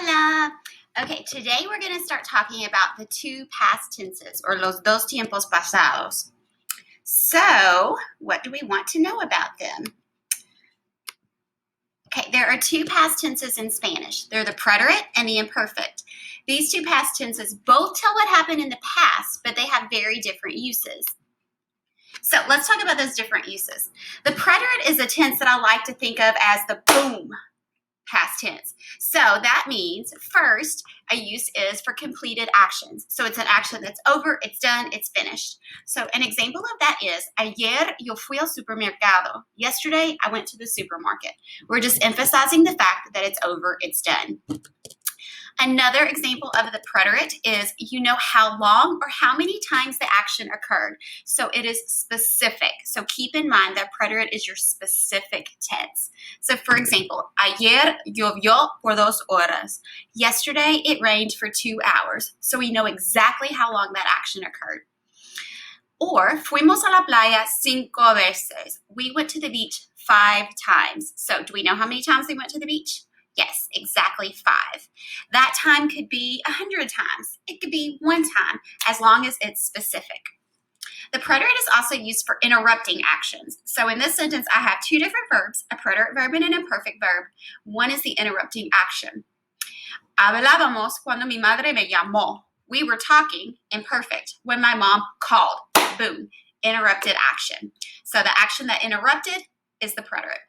Hola! Okay, today we're going to start talking about the two past tenses, or los dos tiempos pasados. So, what do we want to know about them? Okay, there are two past tenses in Spanish. They're the preterite and the imperfect. These two past tenses both tell what happened in the past, but they have very different uses. So, let's talk about those different uses. The preterite is a tense that I like to think of as the boom past tense. So that means first, a use is for completed actions. So it's an action that's over, it's done, it's finished. So an example of that is, ayer yo fui al supermercado. Yesterday, I went to the supermarket. We're just emphasizing the fact that it's over, it's done. Another example of the preterite is you know how long or how many times the action occurred. So it is specific. So keep in mind that preterite is your specific tense. So for example, ayer llovió por 2 horas. Yesterday it rained for 2 hours. So we know exactly how long that action occurred. Or fuimos a la playa 5 veces. We went to the beach 5 times. So do we know how many times we went to the beach? Yes, exactly 5. That time could be 100 times. It could be 1 time, as long as it's specific. The preterite is also used for interrupting actions. So in this sentence, I have 2 different verbs, a preterite verb and an imperfect verb. One is the interrupting action. Hablábamos cuando mi madre me llamó. We were talking, imperfect, when my mom called. Boom, interrupted action. So the action that interrupted is the preterite.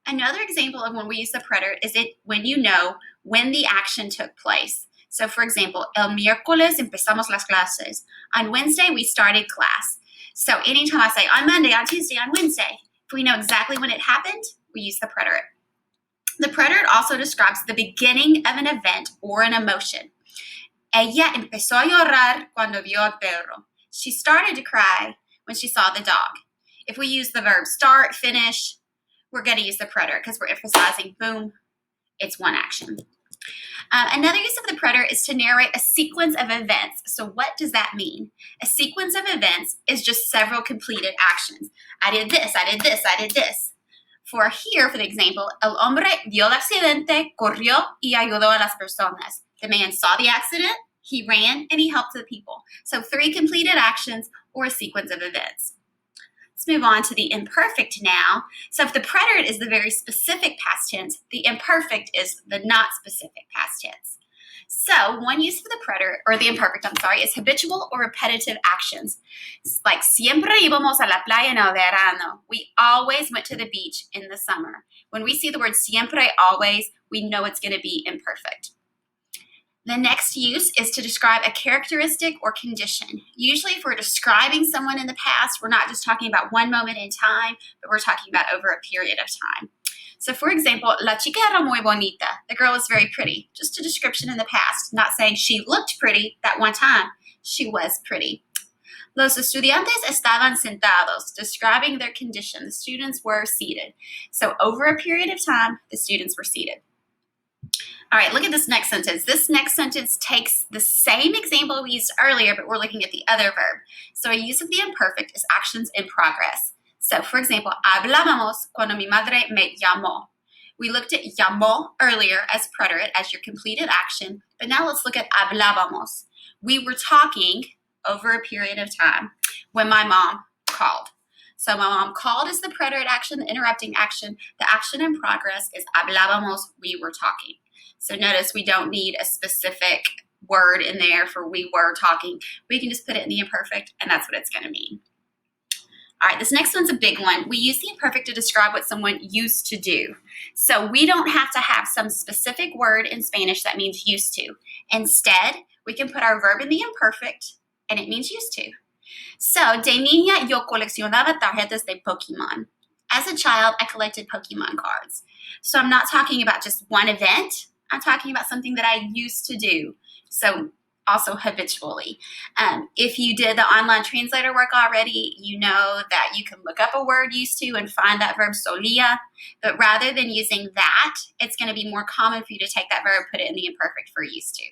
Another example of when we use the preterite is when you know when the action took place. So for example, el miércoles empezamos las clases. On Wednesday, we started class. So anytime I say on Monday, on Tuesday, on Wednesday, if we know exactly when it happened, we use the preterite. The preterite also describes the beginning of an event or an emotion. Ella empezó a llorar cuando vio al perro. She started to cry when she saw the dog. If we use the verb start, finish, we're going to use the preterite because we're emphasizing, boom, it's one action. Another use of the preterite is to narrate a sequence of events. So what does that mean? A sequence of events is just several completed actions. I did this, I did this, I did this. For the example, el hombre vio el accidente, corrió y ayudó a las personas. The man saw the accident, he ran, and he helped the people. So 3 completed actions or a sequence of events. Let's move on to the imperfect now. So if the preterite is the very specific past tense, the imperfect is the not specific past tense. So one use for the preterite, or the imperfect, is habitual or repetitive actions. It's like siempre íbamos a la playa en el verano. We always went to the beach in the summer. When we see the word siempre, always, we know it's going to be imperfect. The next use is to describe a characteristic or condition. Usually if we're describing someone in the past, we're not just talking about one moment in time, but we're talking about over a period of time. So for example, la chica era muy bonita. The girl was very pretty. Just a description in the past, not saying she looked pretty that one time. She was pretty. Los estudiantes estaban sentados, describing their condition. The students were seated. So over a period of time, the students were seated. All right, look at this next sentence. This next sentence takes the same example we used earlier, but we're looking at the other verb. So a use of the imperfect is actions in progress. So for example, hablábamos cuando mi madre me llamó. We looked at llamó earlier as preterite, as your completed action, but now let's look at hablábamos. We were talking over a period of time when my mom called. So my mom called is the preterite action, the interrupting action. The action in progress is hablábamos, we were talking. So notice we don't need a specific word in there for we were talking. We can just put it in the imperfect, and that's what it's going to mean. All right, this next one's a big one. We use the imperfect to describe what someone used to do. So we don't have to have some specific word in Spanish that means used to. Instead, we can put our verb in the imperfect, and it means used to. So, de niña yo coleccionaba tarjetas de Pokemon. As a child, I collected Pokemon cards. So I'm not talking about just one event. I'm talking about something that I used to do. So also habitually. If you did the online translator work already, you know that you can look up a word used to and find that verb solía. But rather than using that, it's going to be more common for you to take that verb, put it in the imperfect for used to.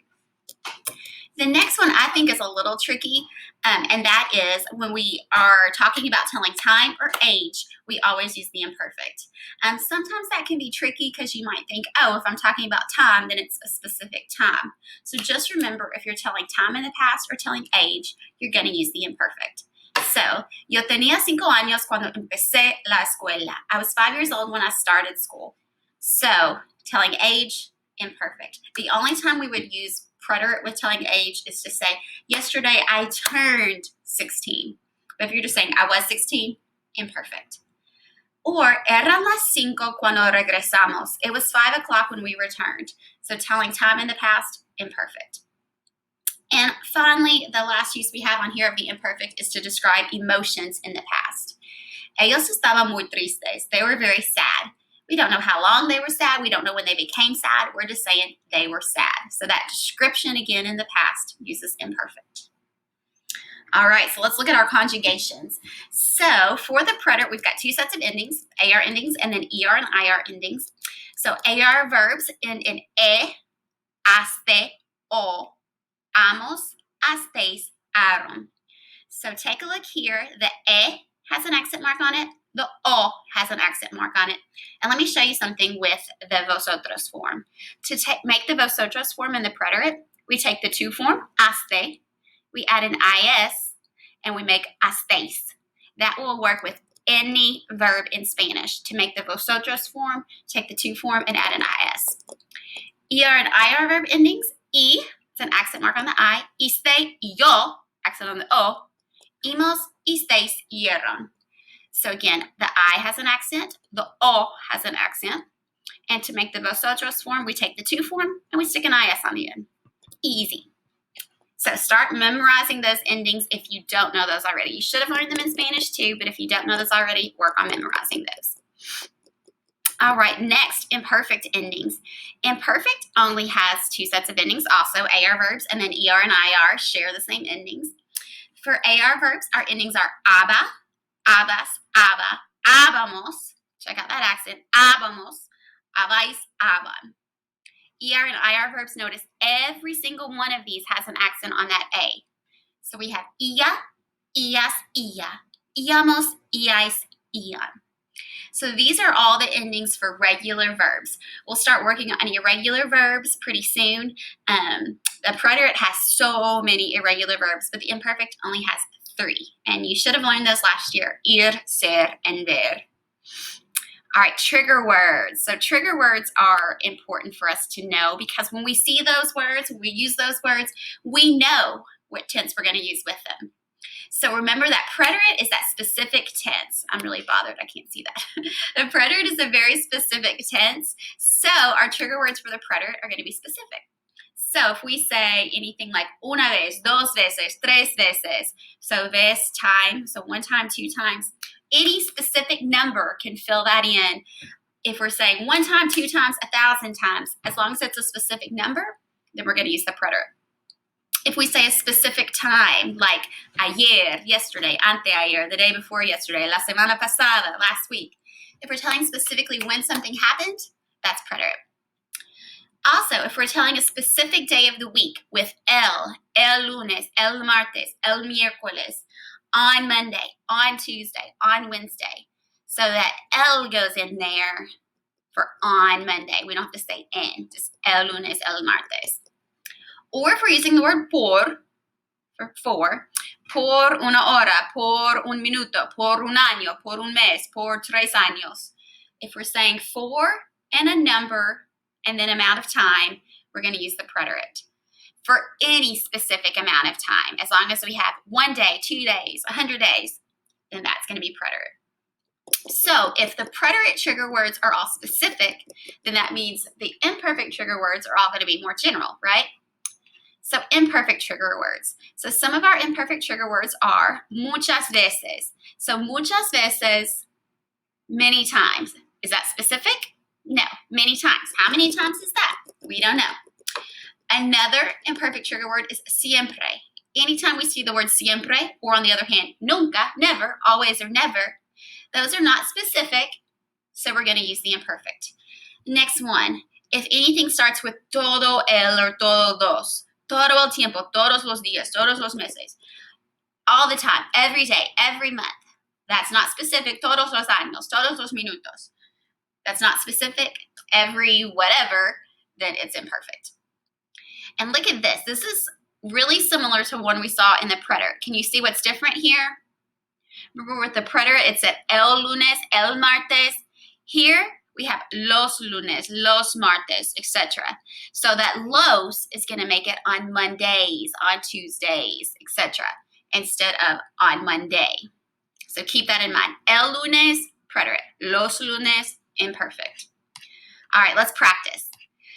The next one I think is a little tricky, and that is when we are talking about telling time or age, we always use the imperfect. Sometimes that can be tricky because you might think, oh, if I'm talking about time, then it's a specific time. So just remember, if you're telling time in the past or telling age, you're going to use the imperfect. So, yo tenía 5 años cuando empecé la escuela. I was 5 years old when I started school. So, telling age, imperfect. The only time we would use preterite with telling age is to say, yesterday I turned 16. But if you're just saying, I was 16, imperfect. Or, eran las 5 cuando regresamos. It was 5 o'clock when we returned. So telling time in the past, imperfect. And finally, the last use we have on here of the imperfect is to describe emotions in the past. Ellos estaban muy tristes. They were very sad. We don't know how long they were sad. We don't know when they became sad. We're just saying they were sad. So that description again in the past uses imperfect. All right, so let's look at our conjugations. So for the preterite, we've got 2 sets of endings, AR endings and then ER and IR endings. So AR verbs end in e, aste, o, amos, asteis, aron. So take a look here. The e has an accent mark on it. The o has an accent mark on it. And let me show you something with the vosotros form. To make the vosotros form in the preterite, we take the to form, aste, we add an is, and we make asteis. That will work with any verb in Spanish. To make the vosotros form, take the to form and add an is. ER and IR verb endings, e, it's an accent mark on the I, iste, yo, accent on the o, imos, isteis, hierron. So again, the I has an accent, the O has an accent, and to make the vosotros form, we take the to form and we stick an IS on the end. Easy. So start memorizing those endings if you don't know those already. You should have learned them in Spanish too, but if you don't know those already, work on memorizing those. All right, next, imperfect endings. Imperfect only has 2 sets of endings, also AR verbs, and then ER and IR share the same endings. For AR verbs, our endings are aba, abas, aba, abamos, check out that accent, abamos, abais, aban. ER and IR verbs, notice every single one of these has an accent on that A. So we have ia, ias, ia, iamos, iais, ian. So these are all the endings for regular verbs. We'll start working on irregular verbs pretty soon. The preterite has so many irregular verbs, but the imperfect only has 3. And you should have learned those last year, ir, ser, and ver. All right, trigger words. So trigger words are important for us to know because when we see those words, when we use those words, we know what tense we're going to use with them. So remember that preterite is that specific tense. I'm really bothered. I can't see that. The preterite is a very specific tense. So our trigger words for the preterite are going to be specific. So if we say anything like una vez, dos veces, tres veces, so vez, time, so 1 time, 2 times, any specific number can fill that in. If we're saying 1 time, 2 times, 1,000 times, as long as it's a specific number, then we're going to use the preterite. If we say a specific time, like ayer, yesterday, anteayer, the day before yesterday, la semana pasada, last week, if we're telling specifically when something happened, that's preterite. Also, if we're telling a specific day of the week with el lunes, el martes, el miércoles, on Monday, on Tuesday, on Wednesday, so that el goes in there for on Monday. We don't have to say en, just el lunes, el martes. Or if we're using the word por una hora, por un minuto, por un año, por un mes, por 3 años. If we're saying for and a number and then amount of time, we're going to use the preterite. For any specific amount of time, as long as we have 1 day, 2 days, 100 days, then that's going to be preterite. So if the preterite trigger words are all specific, then that means the imperfect trigger words are all going to be more general, right? So imperfect trigger words. So some of our imperfect trigger words are muchas veces. So muchas veces, many times. Is that specific? No, many times. How many times is that? We don't know. Another imperfect trigger word is siempre. Anytime we see the word siempre, or on the other hand, nunca, never, always or never, those are not specific, so we're going to use the imperfect. Next one, if anything starts with todo el or todo dos, Todo el tiempo, todos los días, todos los meses. All the time, every day, every month. That's not specific. Todos los años, todos los minutos. That's not specific. Every whatever, then it's imperfect. And look at this. This is really similar to one we saw in the preterite. Can you see what's different here? Remember with the preterite, it said el lunes, el martes. Here, we have los lunes, los martes, etc. So that los is going to make it on Mondays, on Tuesdays, etc. instead of on Monday. So keep that in mind. El lunes, preterite. Los lunes, imperfect. All right, let's practice.